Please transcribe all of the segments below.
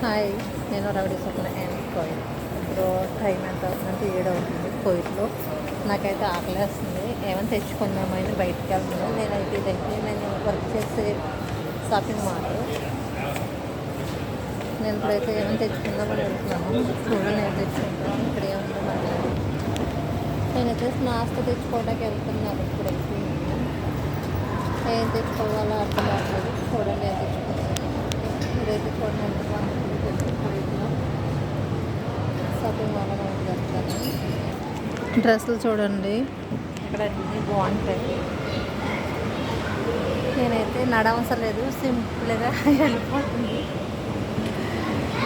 Hi, నేను రవిడి స్వప్న and Coit. ఇప్పుడు time ఎంత అవుతుందంటే 7 అవుతుంది కోయిట్లో. నాకైతే ఆకలేస్తుంది, ఏమైనా తెచ్చుకుందామని బయటికి వెళ్తున్నాను. నేను వర్క్ చేసే షాపింగ్ మాల్. నేను ఇప్పుడైతే ఏమైనా తెచ్చుకుందామని వెళ్తున్నాను. చూడండి, నేను తెచ్చుకుంటాను. ఇక్కడ ఏముందో మాట్లాడి నేనైతే స్నాక్స్ తెచ్చుకోవడానికి వెళ్తున్నాను. ఇప్పుడైతే ఏం తెచ్చుకోవాలో అర్థం కావట్లేదు. చూడండి, నేను తెచ్చుకుంటాను. ఇదైతే చూడండి ఎంత బాగుంటుంది. షాపింగ్ మాల్ వెళ్తాను. డ్రెస్సులు చూడండి, ఇక్కడ అన్నీ బాగుంటాయి. నేనైతే నడవసరం లేదు, సింపుల్గా వెళ్ళిపోతుంది.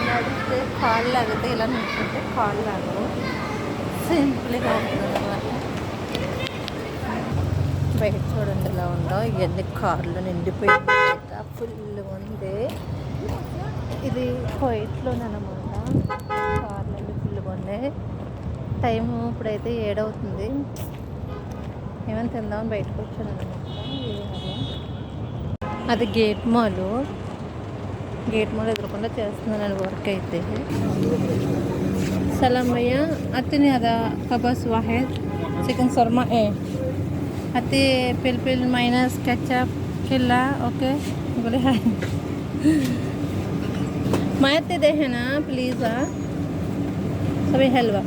నడిస్తే కాళ్ళు లాగితే ఇలా నిల్చుంటే కాళ్ళు లాగవు, సింపుల్గా ఉంటుంది అన్నమాట. బయట చూడండి ఎలా ఉందో, ఇవన్నీ కార్లు నిండిపోయి ఫుల్ ఉంది. ఇది కోయిట్లోనమాట. కార్లు అన్నీ ఫుల్గా ఉన్నాయి. టైము ఇప్పుడైతే 7 అవుతుంది. ఏమైనా తిందామని బయటకు వచ్చాను అనమాట. అది గేట్ మాల్ ఎదురకుండా చేస్తున్నాను వర్క్ అయితే. సలాం భయ్యా, అతని అదా కబాస్ వాహెద్ చికెన్ శర్మా అతి పిల్ మైనస్ ketchup కిల్లా. ఓకే बोले हाय मायते दे है ना प्लीज़. सभी हलवा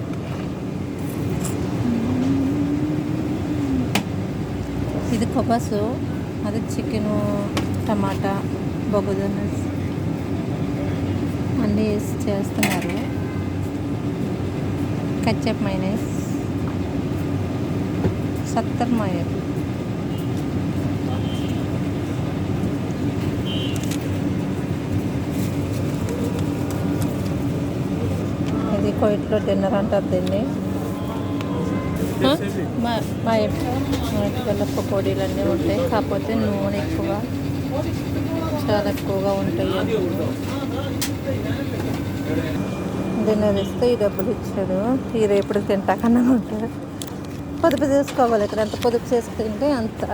ఇది కబాసు, అది చికెను, టమాటా, బొగ్గుదనస్ అన్నీ వేసి చేస్తున్నారు. కచ్చప్ మైనస్ 70 మాయర్. ఇది కోయిట్లో డిన్నర్ అంటారు దీన్ని. మా పకోడీలు అన్నీ ఉంటాయి, కాకపోతే నూనె చాలా ఎక్కువగా ఉంటాయి. డిన్నర్ ఇస్తే ఈ డబ్బులు ఇచ్చాడు. ఈ రేపుడు తింటాకన్నా ఉంటాడు. పొదుపు చేసుకోవాలి. ఇక్కడ ఎంత పొదుపు చేసుకుంటే అంత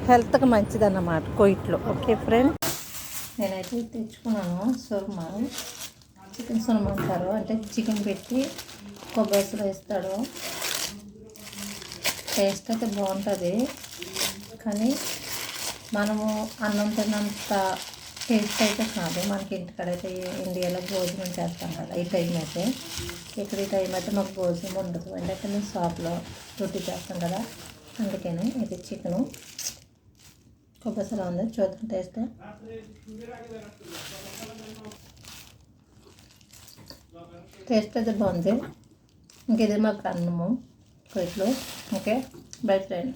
హెల్త్కి మంచిది అన్నమాట కోయిట్లో. ఓకే ఫ్రెండ్, నేనైతే తెచ్చుకున్నాను సుర్మా. చికెన్ సుర్మా అంటారు, అంటే చికెన్ పెట్టి కొబ్బరిలో వేస్తాడు. టేస్ట్ అయితే బాగుంటుంది, కానీ మనము అన్నం తిన్నంత టేస్ట్ అయితే కాదు. మనకి ఇంటికాడైతే ఇండియాలో భోజనం చేస్తాం కదా ఈ టైం అయితే. ఇక్కడ ఈ టైం అయితే మాకు భోజనం ఉండదు, ఎందుకంటే మేము షాప్లో రొట్టి చేస్తాం కదా, అందుకని ఇది చికెను కొబ్బరిలో ఉంది. చూద్దాం టేస్ట్. టేస్ట్ అయితే బాగుంది. ఇంకేది మాకు అన్నము కోయిట్లో. Okay, by friend.